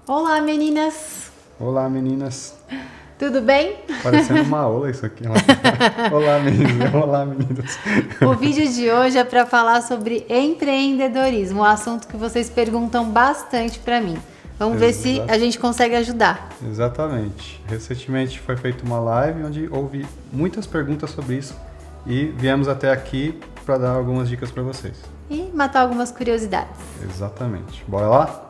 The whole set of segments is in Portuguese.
Olá, meninas! Olá, meninas. Tudo bem? Parecendo uma aula isso aqui. Olá, meninas. Olá, meninas. O vídeo de hoje é para falar sobre empreendedorismo, um assunto que vocês perguntam bastante para mim. Vamos ver se a gente consegue ajudar. Exatamente. Recentemente foi feita uma live onde houve muitas perguntas sobre isso e viemos até aqui para dar algumas dicas para vocês. E matar algumas curiosidades. Exatamente. Bora lá?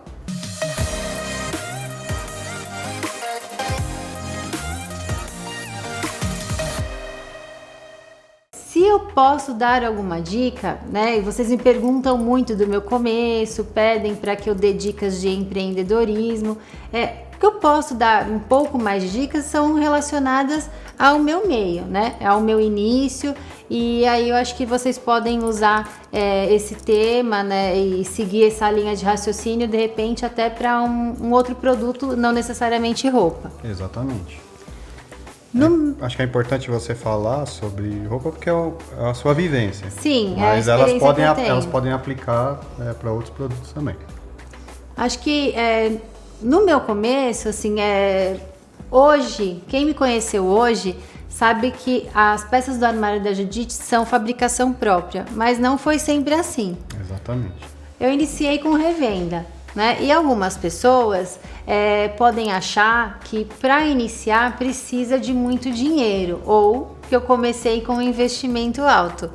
Se eu posso dar alguma dica, né? E vocês me perguntam muito do meu começo, pedem para que eu dê dicas de empreendedorismo. O que eu posso dar um pouco mais de dicas são relacionadas ao meu meio, né? Ao meu início. E aí eu acho que vocês podem usar esse tema, né? E seguir essa linha de raciocínio, de repente, até para um outro produto, não necessariamente roupa. Exatamente. Acho que é importante você falar sobre roupa porque é a sua vivência. Sim, mas é a experiência elas podem aplicar para outros produtos também. Acho que no meu começo, assim, hoje, quem me conheceu hoje sabe que as peças do armário da Judite são fabricação própria, mas não foi sempre assim. Exatamente. Eu iniciei com revenda, né? E algumas pessoas podem achar que para iniciar precisa de muito dinheiro ou que eu comecei com um investimento alto.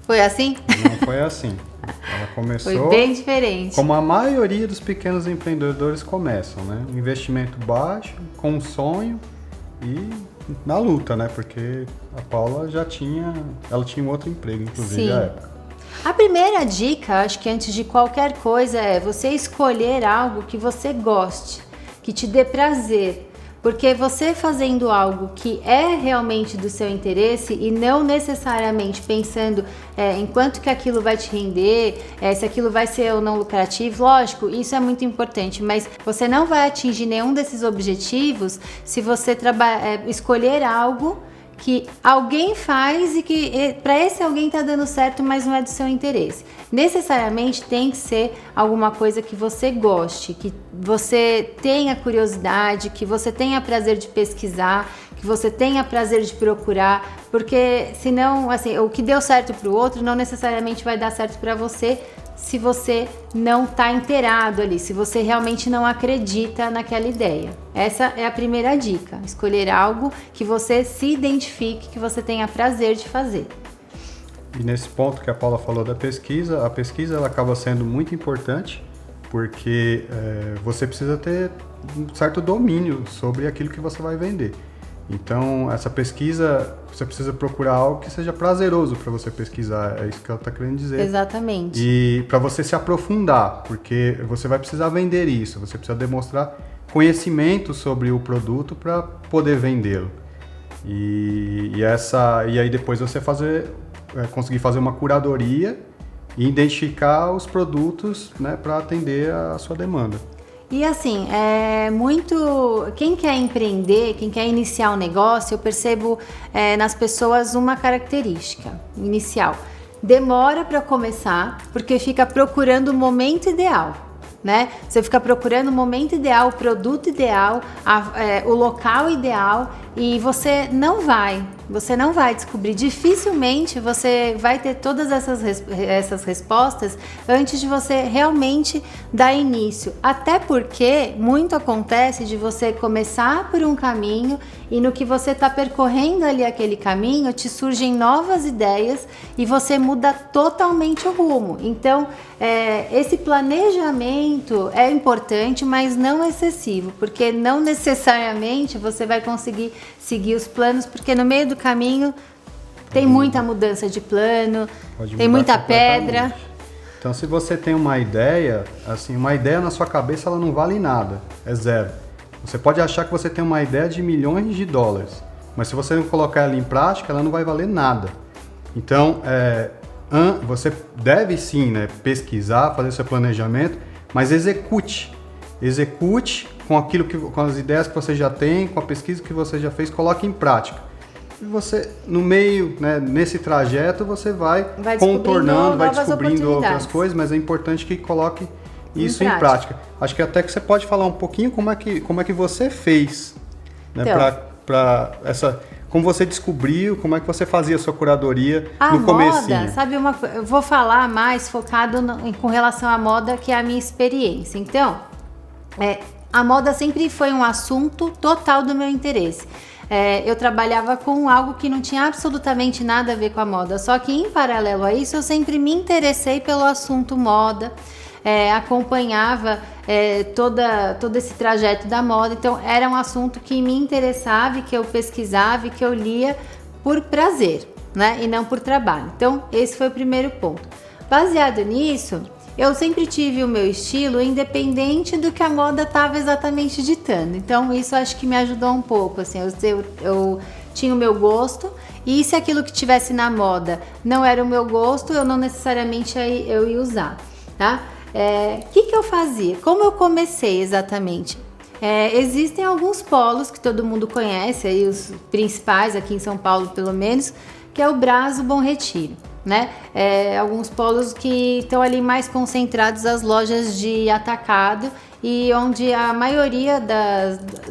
Foi assim? Não foi assim. Ela começou Foi bem diferente. como a maioria dos pequenos empreendedores começam, né? Um investimento baixo, com um sonho e na luta, né? Porque a Paula ela tinha um outro emprego, inclusive, Sim. à época. A primeira dica, acho que antes de qualquer coisa, é você escolher algo que você goste, que te dê prazer. Porque você fazendo algo que é realmente do seu interesse e não necessariamente pensando em quanto que aquilo vai te render, se aquilo vai ser ou não lucrativo, lógico, isso é muito importante, mas você não vai atingir nenhum desses objetivos se você escolher algo que alguém faz e que para esse alguém está dando certo, mas não é do seu interesse. Necessariamente tem que ser alguma coisa que você goste, que você tenha curiosidade, que você tenha prazer de pesquisar, que você tenha prazer de procurar, porque senão, assim, o que deu certo para o outro não necessariamente vai dar certo para você se você não está inteirado ali, se você realmente não acredita naquela ideia. Essa é a primeira dica, escolher algo que você se identifique, que você tenha prazer de fazer. E nesse ponto que a Paula falou da pesquisa, a pesquisa ela acaba sendo muito importante porque você precisa ter um certo domínio sobre aquilo que você vai vender. Então, essa pesquisa, você precisa procurar algo que seja prazeroso para você pesquisar, é isso que ela está querendo dizer. Exatamente. E para você se aprofundar, porque você vai precisar vender isso, você precisa demonstrar conhecimento sobre o produto para poder vendê-lo. E aí depois você conseguir fazer uma curadoria e identificar os produtos, né, para atender a sua demanda. E assim, quem quer empreender, quem quer iniciar um negócio, eu percebo nas pessoas uma característica inicial. Demora para começar porque fica procurando o momento ideal, né? Você fica procurando o momento ideal, o produto ideal, o local ideal e você não vai descobrir. Dificilmente você vai ter todas essas respostas antes de você realmente dar início. Até porque muito acontece de você começar por um caminho e no que você está percorrendo ali aquele caminho, te surgem novas ideias e você muda totalmente o rumo. Então, esse planejamento é importante, mas não excessivo, porque não necessariamente você vai conseguir seguir os planos, porque no meio do caminho tem muita mudança de plano, tem muita pedra. Então, se você tem uma ideia, assim, uma ideia na sua cabeça, ela não vale nada, é zero. Você pode achar que você tem uma ideia de milhões de dólares, mas se você não colocar ela em prática, ela não vai valer nada. Então, você deve sim, né, pesquisar, fazer seu planejamento, mas execute com as ideias que você já tem, com a pesquisa que você já fez, coloque em prática. E você, no meio, né, nesse trajeto, você vai contornando, vai descobrindo outras coisas, mas é importante que coloque isso em prática. Acho que até que você pode falar um pouquinho como é que você fez, né, então, como você descobriu, como é que você fazia a sua curadoria no comecinho. A moda, sabe eu vou falar mais focado com relação à moda, que é a minha experiência. Então, a moda sempre foi um assunto total do meu interesse. Eu trabalhava com algo que não tinha absolutamente nada a ver com a moda, só que em paralelo a isso eu sempre me interessei pelo assunto moda, acompanhava todo esse trajeto da moda, então era um assunto que me interessava e que eu pesquisava e que eu lia por prazer, né, e não por trabalho. Então esse foi o primeiro ponto. Baseado nisso, eu sempre tive o meu estilo independente do que a moda estava exatamente ditando. Então isso acho que me ajudou um pouco, assim, eu tinha o meu gosto, e se aquilo que tivesse na moda não era o meu gosto, eu não necessariamente eu ia usar, tá? Que eu fazia? Como eu comecei exatamente? Existem alguns polos que todo mundo conhece, aí os principais aqui em São Paulo pelo menos, que é o Brás, o Bom Retiro, né? Alguns polos que estão ali mais concentrados as lojas de atacado e onde a maioria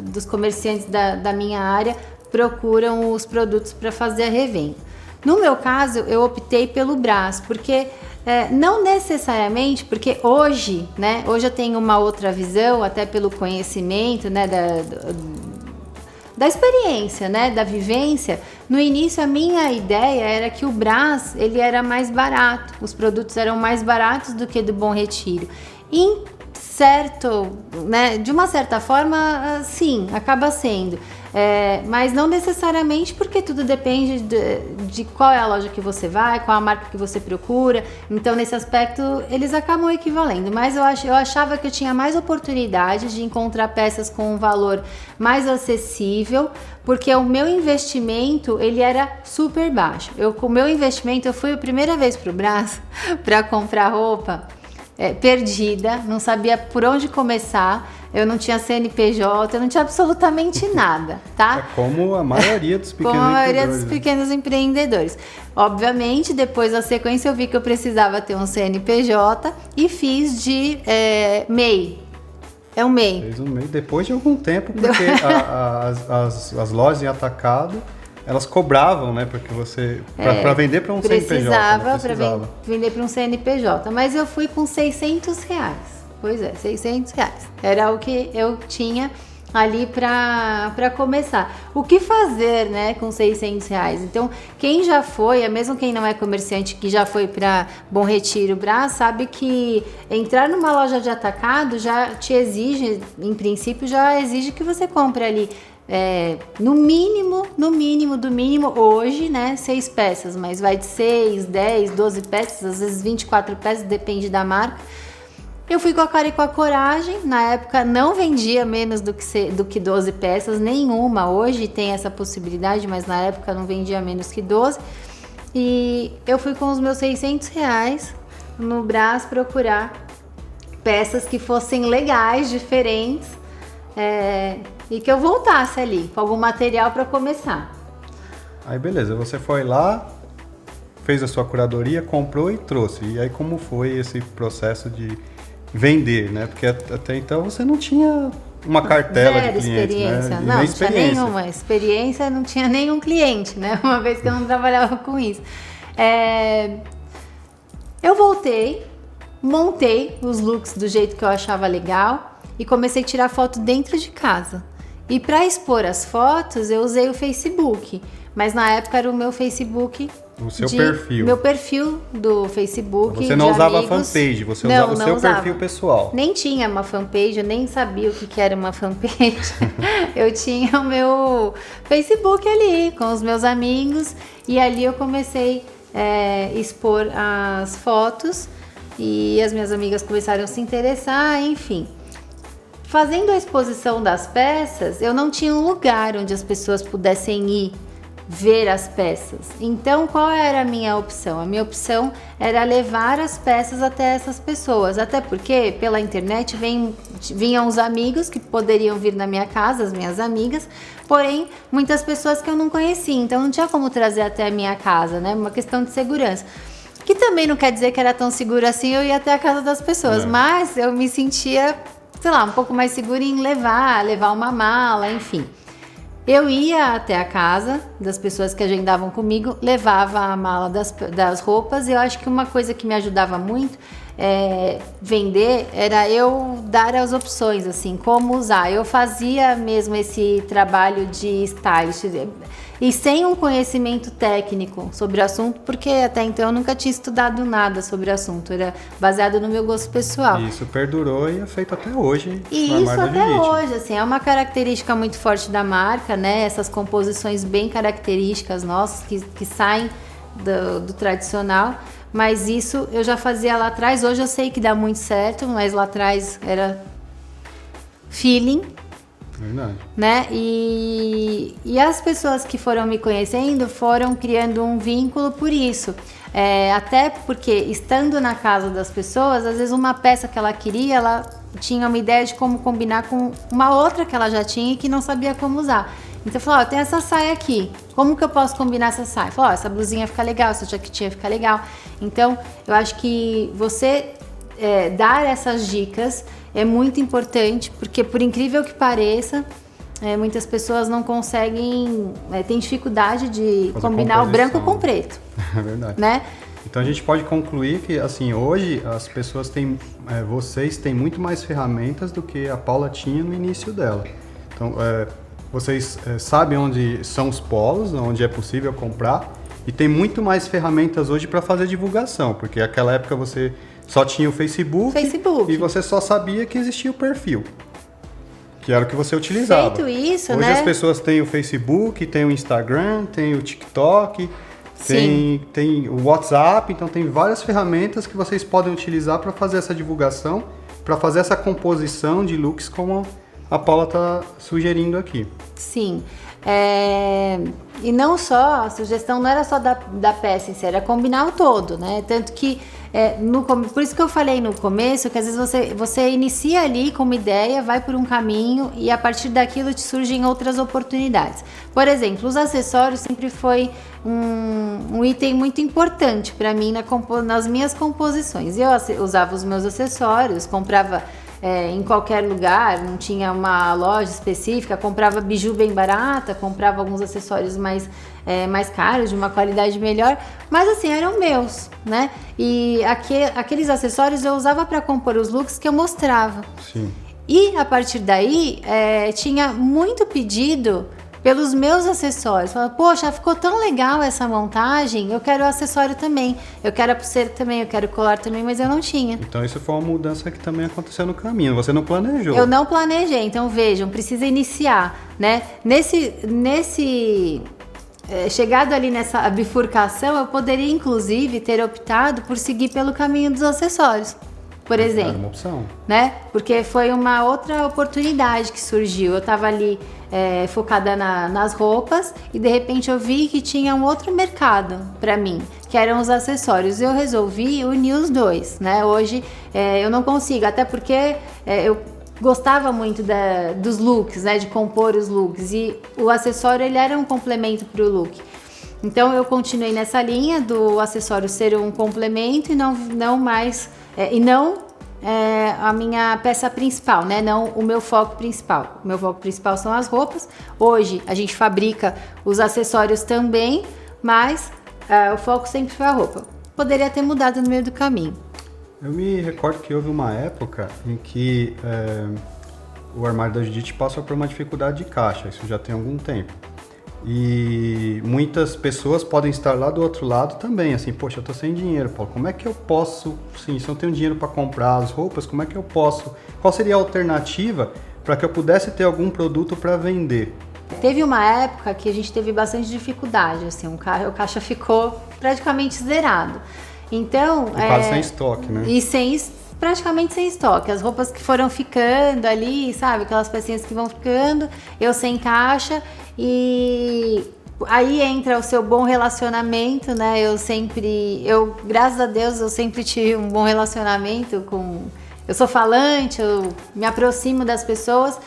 dos comerciantes da minha área procuram os produtos para fazer a revenda. No meu caso, eu optei pelo Brás, porque não necessariamente, porque hoje, né? Hoje eu tenho uma outra visão, até pelo conhecimento, né? Da experiência, né, da vivência. No início a minha ideia era que o Brás, ele era mais barato, os produtos eram mais baratos do que do Bom Retiro. Né, de uma certa forma, sim, acaba sendo. Mas não necessariamente, porque tudo depende de qual é a loja que você vai, qual a marca que você procura. Então, nesse aspecto, eles acabam equivalendo. Mas eu achava que eu tinha mais oportunidade de encontrar peças com um valor mais acessível, porque o meu investimento, ele era super baixo. Com o meu investimento, eu fui a primeira vez para o Brás para comprar roupa, perdida, não sabia por onde começar, eu não tinha CNPJ, eu não tinha absolutamente nada, tá? Como a maioria dos pequenos Como a maioria empreendedores. dos pequenos empreendedores. Obviamente, depois da sequência eu vi que eu precisava ter um CNPJ e fiz de MEI. É um MEI. Fez um MEI depois de algum tempo, porque as lojas em atacado, elas cobravam, né, porque você para vender para um CNPJ. Precisava para vender para um CNPJ, mas eu fui com R$600. Pois é, R$600. Era o que eu tinha ali para começar. O que fazer, né, com R$600? Então, quem já foi, mesmo quem não é comerciante, que já foi para Bom Retiro, Brás, sabe que entrar numa loja de atacado já te exige, em princípio, já exige que você compre ali no mínimo, hoje, né, 6 peças, mas vai de 6, 10, 12 peças, às vezes 24 peças, depende da marca. Eu fui com a cara e com a coragem, na época não vendia menos do que 12 peças, nenhuma, hoje tem essa possibilidade, mas na época não vendia menos que 12, e eu fui com os meus R$600 no Brás procurar peças que fossem legais, diferentes, e que eu voltasse ali com algum material para começar. Aí beleza, você foi lá, fez a sua curadoria, comprou e trouxe. E aí como foi esse processo de vender, né? Porque até então você não tinha uma cartela de clientes, experiência, né? não tinha nenhuma experiência, não tinha nenhum cliente, né? Uma vez que eu não trabalhava com isso. Eu voltei, montei os looks do jeito que eu achava legal e comecei a tirar foto dentro de casa. E para expor as fotos, eu usei o Facebook, mas na época era o meu Facebook. O seu perfil. Meu perfil do Facebook. Você não usava fanpage, você usava o seu perfil pessoal. Nem tinha uma fanpage, eu nem sabia o que era uma fanpage. Eu tinha o meu Facebook ali, com os meus amigos, e ali eu comecei a expor as fotos, e as minhas amigas começaram a se interessar, enfim. Fazendo a exposição das peças, eu não tinha um lugar onde as pessoas pudessem ir ver as peças. Então, qual era a minha opção? A minha opção era levar as peças até essas pessoas, até porque pela internet vinham os amigos que poderiam vir na minha casa, as minhas amigas, porém, muitas pessoas que eu não conhecia, então não tinha como trazer até a minha casa, né? Uma questão de segurança. O Que também não quer dizer que era tão seguro assim eu ir até a casa das pessoas, mas eu me sentia, sei lá, um pouco mais segura em levar uma mala, enfim. Eu ia até a casa das pessoas que agendavam comigo, levava a mala das roupas, e eu acho que uma coisa que me ajudava muito vender era eu dar as opções, assim, como usar. Eu fazia mesmo esse trabalho de stylist e sem um conhecimento técnico sobre o assunto, porque até então eu nunca tinha estudado nada sobre o assunto, era baseado no meu gosto pessoal. E isso perdurou e é feito até hoje. E isso até hoje, assim, é uma característica muito forte da marca, né? Essas composições bem características nossas que saem do tradicional. Mas isso eu já fazia lá atrás, hoje eu sei que dá muito certo, mas lá atrás era feeling. Verdade. Né? E as pessoas que foram me conhecendo foram criando um vínculo por isso. Até porque, estando na casa das pessoas, às vezes uma peça que ela queria, ela tinha uma ideia de como combinar com uma outra que ela já tinha e que não sabia como usar. Então eu falei, tem essa saia aqui, como que eu posso combinar essa saia? Eu falei, essa blusinha fica legal, essa jaquetinha fica legal. Então eu acho que você dar essas dicas é muito importante, porque por incrível que pareça, muitas pessoas não conseguem, têm dificuldade de combinar o branco com o preto. É verdade. Né? Então a gente pode concluir que, assim, hoje as pessoas têm, vocês têm muito mais ferramentas do que a Paula tinha no início dela. Então, vocês sabem onde são os polos, onde é possível comprar, e tem muito mais ferramentas hoje para fazer divulgação, porque naquela época você só tinha o Facebook e você só sabia que existia o perfil, que era o que você utilizava. Feito isso, hoje, né? As pessoas têm o Facebook, têm o Instagram, têm o TikTok, tem o WhatsApp, então tem várias ferramentas que vocês podem utilizar para fazer essa divulgação, para fazer essa composição de looks como a Paula está sugerindo aqui. Sim. E não só, a sugestão não era só da peça em si, era combinar o todo, né? Tanto que, por isso que eu falei no começo, que às vezes você inicia ali com uma ideia, vai por um caminho e a partir daquilo te surgem outras oportunidades. Por exemplo, os acessórios sempre foi um item muito importante para mim nas minhas composições. Eu usava os meus acessórios, comprava em qualquer lugar, não tinha uma loja específica, comprava biju bem barata, comprava alguns acessórios mais caros, de uma qualidade melhor, mas assim, eram meus, né? E aqueles acessórios eu usava para compor os looks que eu mostrava. Sim. E a partir daí, tinha muito pedido pelos meus acessórios. Falava, poxa, ficou tão legal essa montagem, eu quero o acessório também, eu quero a pulseira também, eu quero o colar também, mas eu não tinha. Então isso foi uma mudança que também aconteceu no caminho, você não planejou. Eu não planejei, então vejam, precisa iniciar, né? Chegado ali nessa bifurcação, eu poderia inclusive ter optado por seguir pelo caminho dos acessórios, por exemplo. Era uma opção. Né? Porque foi uma outra oportunidade que surgiu. Eu estava ali focada nas roupas e de repente eu vi que tinha um outro mercado para mim, que eram os acessórios. Eu resolvi unir os dois, né? Hoje eu não consigo, até porque eu gostava muito dos looks, né? De compor os looks, e o acessório ele era um complemento para o look. Então eu continuei nessa linha do acessório ser um complemento e não mais a minha peça principal, né? Não o meu foco principal. O meu foco principal são as roupas. Hoje a gente fabrica os acessórios também, mas o foco sempre foi a roupa. Poderia ter mudado no meio do caminho. Eu me recordo que houve uma época em que o armário da Judite passou por uma dificuldade de caixa. Isso já tem algum tempo. E muitas pessoas podem estar lá do outro lado também, assim, poxa, eu tô sem dinheiro, Paulo, como é que eu posso, sim, se eu não tenho dinheiro para comprar as roupas, como é que eu posso, qual seria a alternativa para que eu pudesse ter algum produto para vender? Teve uma época que a gente teve bastante dificuldade, assim, o caixa ficou praticamente zerado. Então, quase sem estoque, né? E praticamente sem estoque. As roupas que foram ficando ali, sabe? Aquelas pecinhas que vão ficando, eu sem caixa. E aí entra o seu bom relacionamento, né? Graças a Deus, eu sempre tive um bom relacionamento eu sou falante, eu me aproximo das pessoas.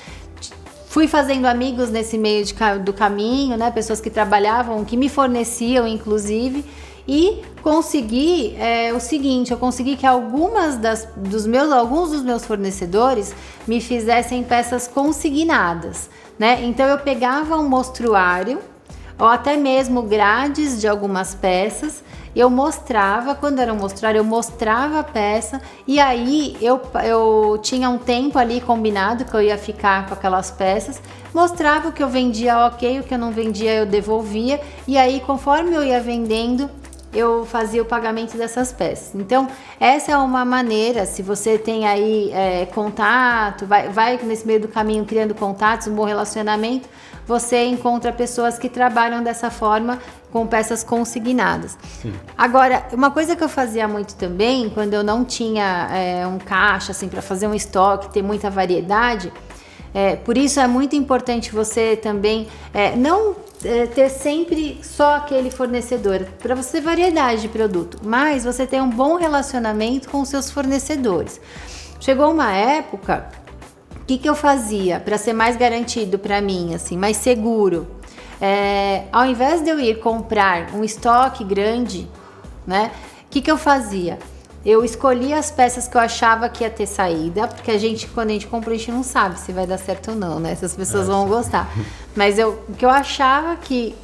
Fui fazendo amigos nesse meio do caminho, né? Pessoas que trabalhavam, que me forneciam, inclusive. E consegui o seguinte, eu consegui que alguns dos meus fornecedores me fizessem peças consignadas, né? Então eu pegava um mostruário ou até mesmo grades de algumas peças, eu mostrava, quando era um mostruário, eu mostrava a peça e aí eu tinha um tempo ali combinado que eu ia ficar com aquelas peças, mostrava o que eu vendia ok, o que eu não vendia eu devolvia e aí conforme eu ia vendendo, eu fazia o pagamento dessas peças. Então, essa é uma maneira, se você tem aí contato, vai nesse meio do caminho criando contatos, um bom relacionamento, você encontra pessoas que trabalham dessa forma com peças consignadas. Sim. Agora, uma coisa que eu fazia muito também, quando eu não tinha um caixa assim, para fazer um estoque, ter muita variedade, por isso é muito importante você também não ter sempre só aquele fornecedor, para você ter variedade de produto, mas você ter um bom relacionamento com os seus fornecedores. Chegou uma época, o que eu fazia para ser mais garantido para mim, assim, mais seguro? Ao invés de eu ir comprar um estoque grande, né? O que eu fazia? Eu escolhia as peças que eu achava que ia ter saída, porque quando a gente compra, a gente não sabe se vai dar certo ou não, né? Se as pessoas vão gostar. Mas o que eu achava que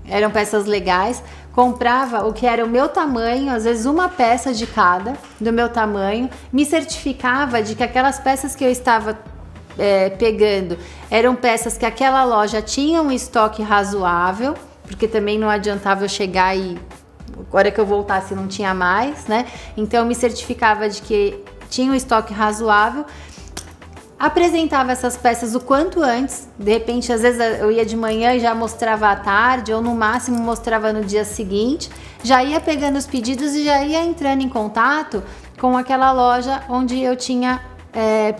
eram peças legais, comprava o que era o meu tamanho, às vezes uma peça de cada, do meu tamanho, me certificava de que aquelas peças que eu estava pegando eram peças que aquela loja tinha um estoque razoável, porque também não adiantava eu chegar e agora que eu voltasse não tinha mais, né? Então eu me certificava de que tinha um estoque razoável, apresentava essas peças o quanto antes, de repente às vezes eu ia de manhã e já mostrava à tarde, ou no máximo mostrava no dia seguinte, já ia pegando os pedidos e já ia entrando em contato com aquela loja onde eu tinha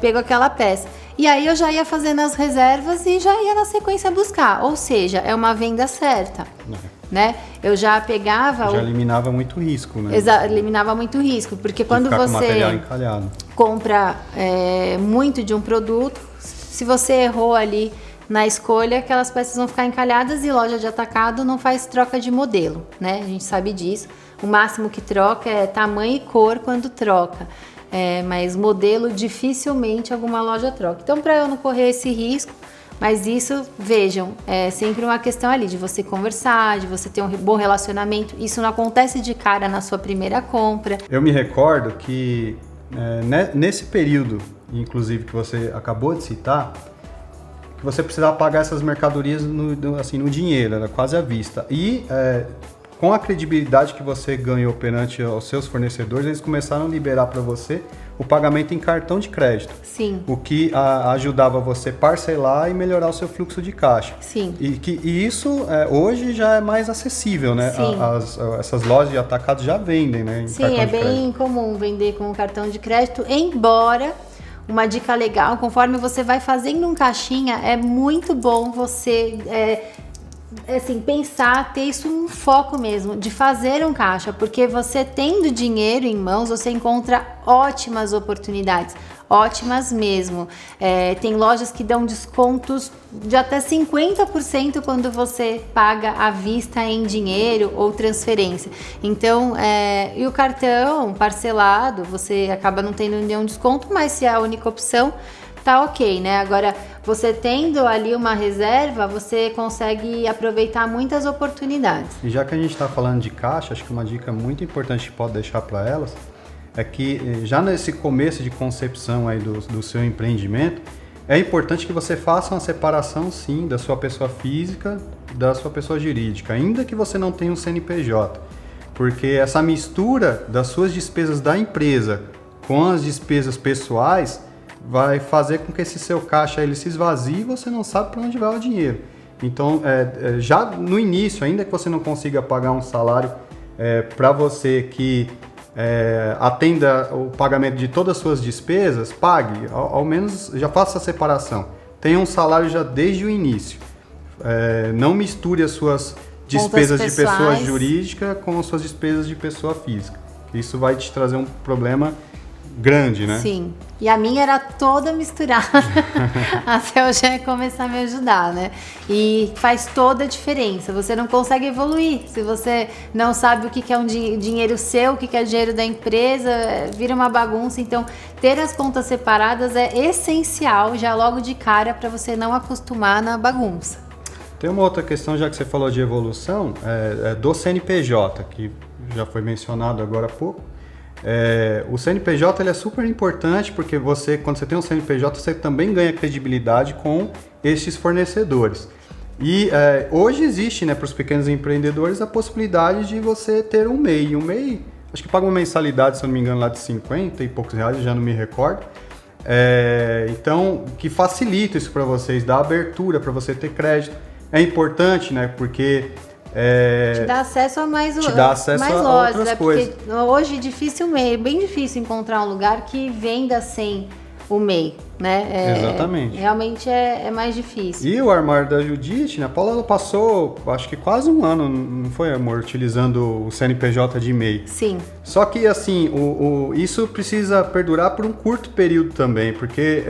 pego aquela peça. E aí eu já ia fazendo as reservas e já ia na sequência buscar, ou seja, é uma venda certa. Né? Eu já pegava... Já eliminava muito risco, né? Eliminava muito risco, porque quando você com material encalhado. Compra muito de um produto, se você errou ali na escolha, aquelas peças vão ficar encalhadas e loja de atacado não faz troca de modelo, né? A gente sabe disso. O máximo que troca é tamanho e cor quando troca. Mas modelo dificilmente alguma loja troca. Então, para eu não correr esse risco, mas isso, vejam, é sempre uma questão ali de você conversar, de você ter um bom relacionamento. Isso não acontece de cara na sua primeira compra. Eu me recordo que nesse período, inclusive, que você acabou de citar, que você precisava pagar essas mercadorias no dinheiro, era quase à vista. E com a credibilidade que você ganhou perante os seus fornecedores, eles começaram a liberar para você o pagamento em cartão de crédito. Sim. O que ajudava você a parcelar e melhorar o seu fluxo de caixa. Sim. E isso hoje já é mais acessível, né? Sim. Essas lojas de atacado já vendem, né? Em Sim, cartão é de bem crédito. comum vender com cartão de crédito, embora... Uma dica legal, conforme você vai fazendo um caixinha, é muito bom você pensar, ter isso um foco mesmo, de fazer um caixa, porque você tendo dinheiro em mãos, você encontra ótimas oportunidades, ótimas mesmo. Tem lojas que dão descontos de até 50% quando você paga à vista em dinheiro ou transferência. Então, e o cartão parcelado, você acaba não tendo nenhum desconto, mas se é a única opção, tá ok, né? Agora, você tendo ali uma reserva, você consegue aproveitar muitas oportunidades. E já que a gente está falando de caixa, acho que uma dica muito importante que pode deixar para elas é que já nesse começo de concepção aí do seu empreendimento, é importante que você faça uma separação, sim, da sua pessoa física da sua pessoa jurídica, ainda que você não tenha um CNPJ, porque essa mistura das suas despesas da empresa com as despesas pessoais vai fazer com que esse seu caixa ele se esvazie e você não sabe para onde vai o dinheiro. Então, já no início, ainda que você não consiga pagar um salário para você que atenda o pagamento de todas as suas despesas, pague, ao menos já faça a separação. Tenha um salário já desde o início. Não misture as suas despesas de pessoa jurídica com as suas despesas de pessoa física. Isso vai te trazer um problema grande, né? Sim. E a minha era toda misturada até o Jean começar a me ajudar, né? E faz toda a diferença. Você não consegue evoluir se você não sabe o que é um dinheiro seu, o que é dinheiro da empresa, vira uma bagunça. Então, ter as contas separadas é essencial já logo de cara para você não acostumar na bagunça. Tem uma outra questão, já que você falou de evolução, do CNPJ, que já foi mencionado agora há pouco. O CNPJ ele é super importante porque quando você tem um CNPJ, você também ganha credibilidade com estes fornecedores. E hoje existe, né, para os pequenos empreendedores a possibilidade de você ter um MEI. Um MEI, acho que paga uma mensalidade, se eu não me engano, lá de 50 e poucos reais, já não me recordo. Então, que facilita isso para vocês, dá abertura para você ter crédito. É importante, né, porque... te dá acesso a mais lojas, outras coisas. Porque hoje é bem difícil encontrar um lugar que venda sem o MEI, né? Exatamente. Realmente é mais difícil. E o armário da Judite, né? A Paula passou, acho que quase um ano, não foi, amor, utilizando o CNPJ de MEI. Sim. Só que, assim, isso precisa perdurar por um curto período também, porque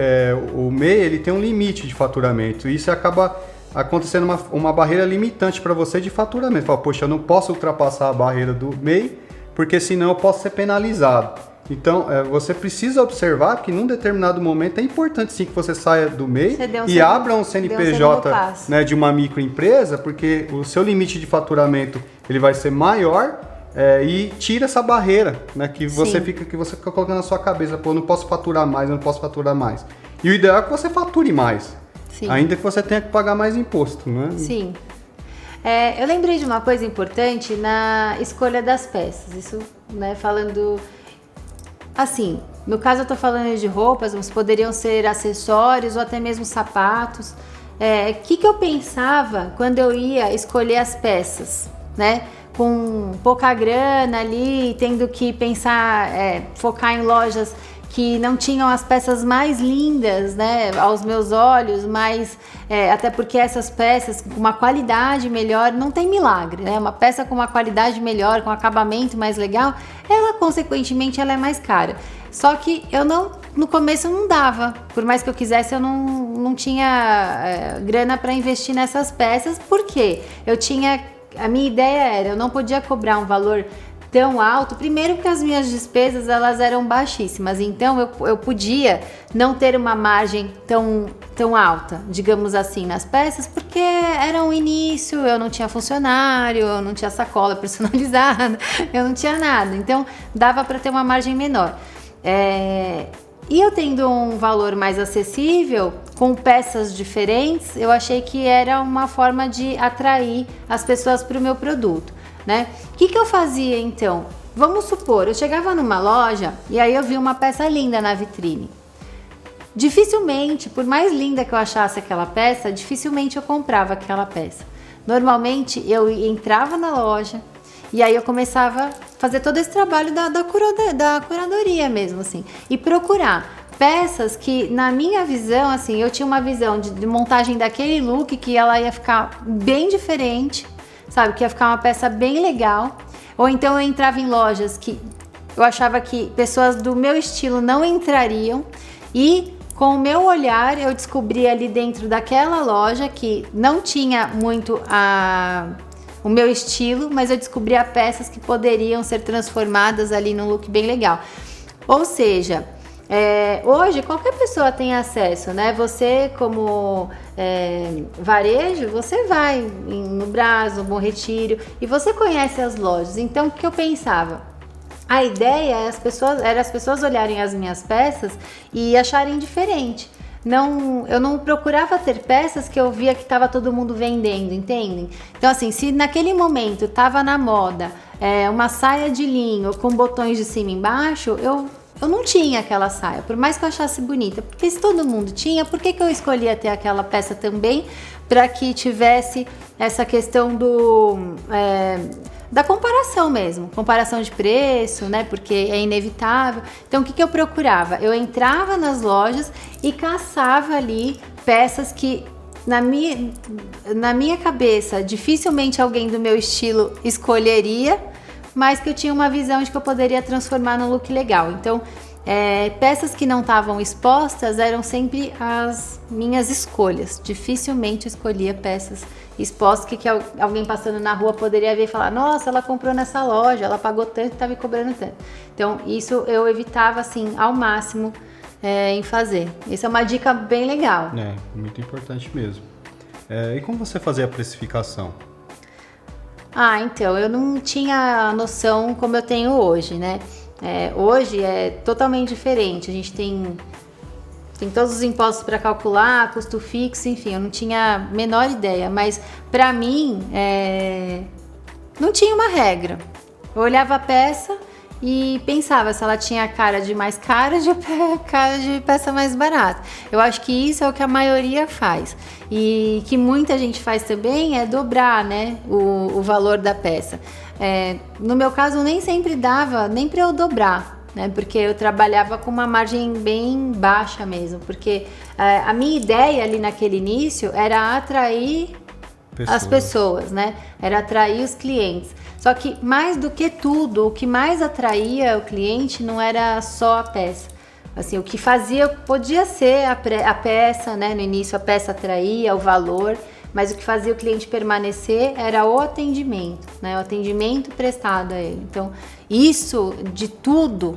o MEI, ele tem um limite de faturamento, e isso acaba acontecendo uma barreira limitante para você de faturamento. Fala, poxa, eu não posso ultrapassar a barreira do MEI, porque senão eu posso ser penalizado. Então, você precisa observar que num determinado momento é importante sim que você saia do MEI e abra um CNPJ, né, de uma microempresa, porque o seu limite de faturamento ele vai ser maior e tira essa barreira, né, que você fica colocando na sua cabeça, pô, eu não posso faturar mais, eu não posso faturar mais. E o ideal é que você fature mais. Sim. Ainda que você tenha que pagar mais imposto, né? Sim. Eu lembrei de uma coisa importante na escolha das peças. Isso, né, falando... Assim, no caso eu tô falando de roupas, mas poderiam ser acessórios ou até mesmo sapatos. Que eu pensava quando eu ia escolher as peças, né? Com pouca grana ali, tendo que pensar, focar em lojas que não tinham as peças mais lindas, né, aos meus olhos, mas até porque essas peças com uma qualidade melhor, não tem milagre, né? Uma peça com uma qualidade melhor, com acabamento mais legal, ela consequentemente ela é mais cara. Só que no começo eu não dava, por mais que eu quisesse, eu não tinha grana para investir nessas peças, porque a minha ideia era, eu não podia cobrar um valor tão alto, primeiro porque as minhas despesas elas eram baixíssimas, então eu podia não ter uma margem tão alta, digamos assim, nas peças, porque era um início, eu não tinha funcionário, eu não tinha sacola personalizada, eu não tinha nada, então dava para ter uma margem menor. E eu tendo um valor mais acessível, com peças diferentes, eu achei que era uma forma de atrair as pessoas para o meu produto, né? O que eu fazia então? Vamos supor, eu chegava numa loja e aí eu vi uma peça linda na vitrine. Dificilmente, por mais linda que eu achasse aquela peça, dificilmente eu comprava aquela peça. Normalmente eu entrava na loja e aí eu começava a fazer todo esse trabalho da curadoria mesmo, assim, e procurar peças que, na minha visão, assim, eu tinha uma visão de montagem daquele look que ela ia ficar bem diferente, sabe, que ia ficar uma peça bem legal. Ou então eu entrava em lojas que eu achava que pessoas do meu estilo não entrariam e com o meu olhar eu descobri ali dentro daquela loja que não tinha muito o meu estilo, mas eu descobria peças que poderiam ser transformadas ali num look bem legal. Ou seja, hoje qualquer pessoa tem acesso, né? Você como varejo, você vai no Brás, no Bom Retiro e você conhece as lojas. Então o que eu pensava? A ideia era as pessoas olharem as minhas peças e acharem diferente. Eu não procurava ter peças que eu via que estava todo mundo vendendo, entendem? Então assim, se naquele momento estava na moda uma saia de linho com botões de cima e embaixo, eu não tinha aquela saia, por mais que eu achasse bonita, porque se todo mundo tinha, por que eu escolhia ter aquela peça também, para que tivesse essa questão da comparação mesmo, comparação de preço, né, porque é inevitável. Então o que eu procurava? Eu entrava nas lojas e caçava ali peças que na minha cabeça dificilmente alguém do meu estilo escolheria, mas que eu tinha uma visão de que eu poderia transformar num look legal. Então, peças que não estavam expostas eram sempre as minhas escolhas. Dificilmente escolhia peças expostas que alguém passando na rua poderia ver e falar: nossa, ela comprou nessa loja, ela pagou tanto e está me cobrando tanto. Então isso eu evitava assim ao máximo em fazer. Essa é uma dica bem legal. Muito importante mesmo. E como você fazia a precificação? Então, eu não tinha noção como eu tenho hoje, né? Hoje é totalmente diferente. A gente tem todos os impostos para calcular, custo fixo, enfim, eu não tinha a menor ideia. Mas para mim, não tinha uma regra. Eu olhava a peça e pensava se ela tinha cara de mais cara de cara de peça mais barata. Eu acho que isso é o que a maioria faz. E que muita gente faz também é dobrar, né, o valor da peça. No meu caso, nem sempre dava nem para eu dobrar, né, porque eu trabalhava com uma margem bem baixa mesmo. Porque a minha ideia ali naquele início era atrair as pessoas, né? Era atrair os clientes. Só que mais do que tudo, o que mais atraía o cliente não era só a peça. Assim, o que fazia podia ser a peça, né? No início a peça atraía o valor, mas o que fazia o cliente permanecer era o atendimento, né? O atendimento prestado a ele. Então, isso de tudo,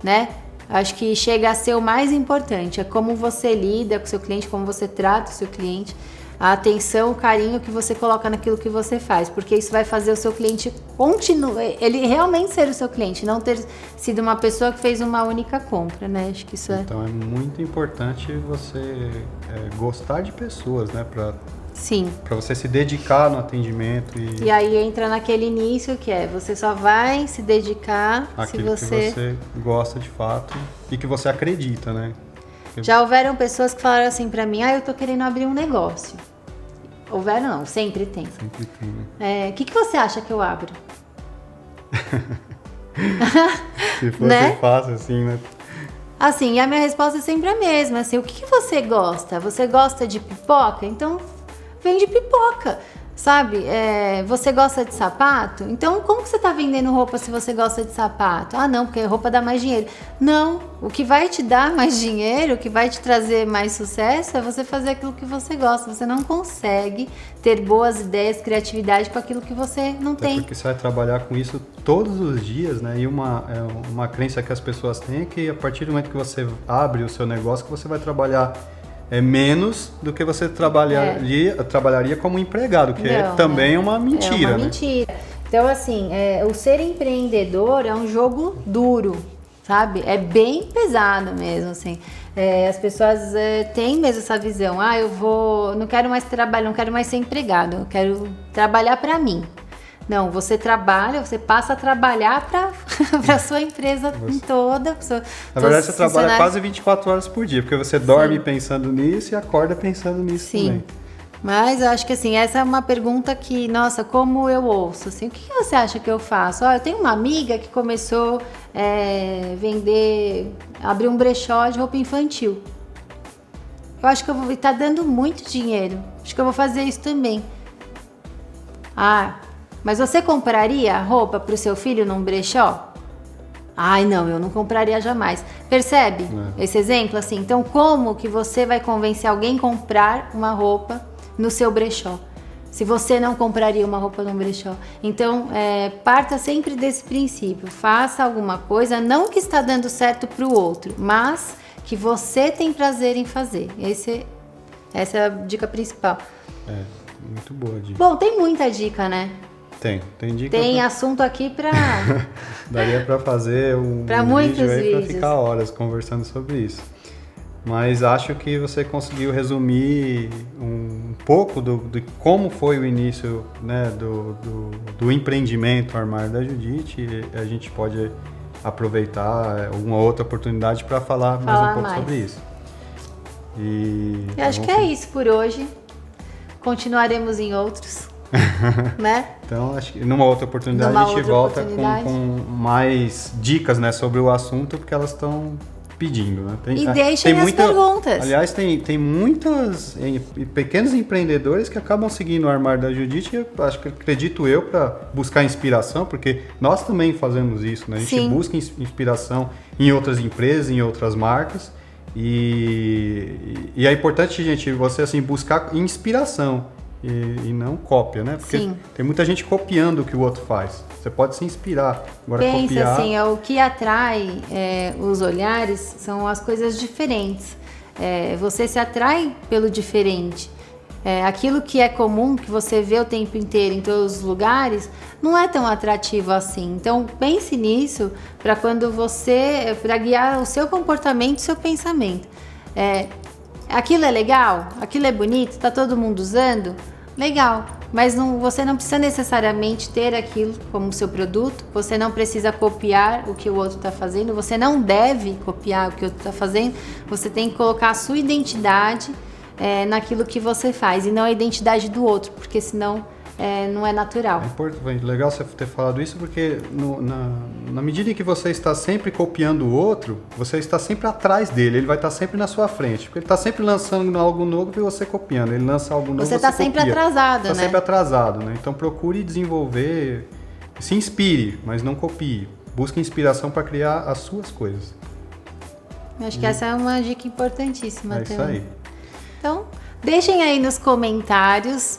né? Acho que chega a ser o mais importante. É como você lida com o seu cliente, como você trata o seu cliente. A atenção, o carinho que você coloca naquilo que você faz, porque isso vai fazer o seu cliente ele realmente ser o seu cliente, não ter sido uma pessoa que fez uma única compra, né? Acho que isso Então é muito importante você gostar de pessoas, né? Sim. Para você se dedicar no atendimento. E aí entra naquele início que você só vai se dedicar aquilo se você... que você gosta de fato e que você acredita, né? Já houveram pessoas que falaram assim pra mim: eu tô querendo abrir um negócio. Houveram não, sempre tem. Sempre tem, né? O que você acha que eu abro? Se fosse fácil assim, né? Assim, a minha resposta é sempre a mesma. Assim, o que você gosta? Você gosta de pipoca? Então, vende pipoca. Sabe? Você gosta de sapato? Então, como que você tá vendendo roupa se você gosta de sapato? Não, porque roupa dá mais dinheiro. Não, o que vai te dar mais dinheiro, o que vai te trazer mais sucesso é você fazer aquilo que você gosta. Você não consegue ter boas ideias, criatividade com aquilo que você não tem. Porque você vai trabalhar com isso todos os dias, né? E uma crença que as pessoas têm é que a partir do momento que você abre o seu negócio, que você vai trabalhar menos do que você trabalharia como empregado, que também é uma mentira. É uma mentira. Então, assim, o ser empreendedor é um jogo duro, sabe? É bem pesado mesmo, assim. As pessoas têm mesmo essa visão. Não quero mais trabalhar, não quero mais ser empregado, eu quero trabalhar para mim. Não, você passa a trabalhar para a sua empresa toda. Na verdade, você trabalha quase 24 horas por dia, porque você dorme pensando nisso e acorda pensando nisso também. Mas eu acho que assim, essa é uma pergunta que, nossa, como eu ouço, assim, o que você acha que eu faço? Eu tenho uma amiga que começou abrir um brechó de roupa infantil. Eu acho que tá dando muito dinheiro. Acho que eu vou fazer isso também. Mas você compraria roupa para o seu filho num brechó? Não, eu não compraria jamais. Percebe esse exemplo? Assim, então, como que você vai convencer alguém a comprar uma roupa no seu brechó? Se você não compraria uma roupa num brechó. Então, parta sempre desse princípio. Faça alguma coisa, não que está dando certo para o outro, mas que você tem prazer em fazer. Essa é a dica principal. Muito boa dica. Bom, tem muita dica, né? Tem dica. Tem assunto aqui para... Daria para fazer muitos vídeo aí para vídeos. ficar horas conversando sobre isso. Mas acho que você conseguiu resumir um pouco de como foi o início, né, do empreendimento Armário da Judite. E a gente pode aproveitar uma outra oportunidade para falar mais um pouco sobre isso. Eu acho que é isso por hoje. Continuaremos em outros. Né? Então, acho que numa outra oportunidade a gente volta com mais dicas, né, sobre o assunto, porque elas estão pedindo, né? E deixem as perguntas. Aliás, tem muitos pequenos empreendedores que acabam seguindo o Armário da Judite, acredito eu, para buscar inspiração, porque nós também fazemos isso, né? A gente Sim. busca inspiração em outras empresas, em outras marcas, e é importante, gente, você assim, buscar inspiração e não cópia, né? Porque Sim. tem muita gente copiando o que o outro faz. Você pode se inspirar. Agora, Pensa copiar... assim, o que atrai os olhares são as coisas diferentes. Você se atrai pelo diferente. Aquilo que é comum, que você vê o tempo inteiro em todos os lugares, não é tão atrativo assim. Então pense nisso para guiar o seu comportamento, o seu pensamento. Aquilo é legal? Aquilo é bonito? Está todo mundo usando? Legal. Mas você não precisa necessariamente ter aquilo como seu produto, você não precisa copiar o que o outro está fazendo, você não deve copiar o que o outro está fazendo, você tem que colocar a sua identidade naquilo que você faz e não a identidade do outro, porque senão não é natural. É legal você ter falado isso, porque na medida em que você está sempre copiando o outro, você está sempre atrás dele, ele vai estar sempre na sua frente, porque ele está sempre lançando algo novo e você copiando, ele lança algo novo, você está sempre atrasado, né? Está sempre atrasado, né? Então procure desenvolver, se inspire, mas não copie, busque inspiração para criar as suas coisas. Eu acho que essa é uma dica importantíssima também. Isso aí. Então, deixem aí nos comentários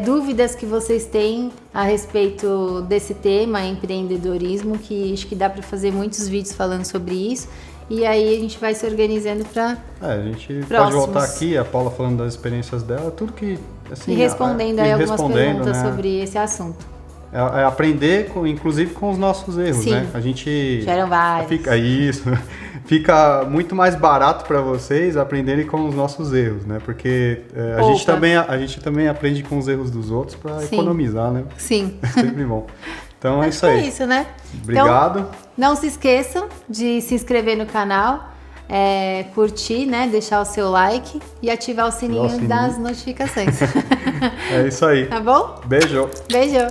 dúvidas que vocês têm a respeito desse tema, empreendedorismo, que acho que dá para fazer muitos vídeos falando sobre isso. E aí a gente vai se organizando para a gente próximos. Pode voltar aqui, a Paula falando das experiências dela, tudo que... Assim, e respondendo aí algumas perguntas, né, sobre esse assunto. Aprender, inclusive, com os nossos erros, Sim. né? A gente... Tiveram vários. Fica muito mais barato para vocês aprenderem com os nossos erros, né? Porque a gente também aprende com os erros dos outros para economizar, né? Sim. Sempre bom. Então é isso aí. É isso, né? Obrigado. Então, não se esqueçam de se inscrever no canal, curtir, né? Deixar o seu like e ativar o sininho das notificações. É isso aí. Tá bom? Beijo. Beijo.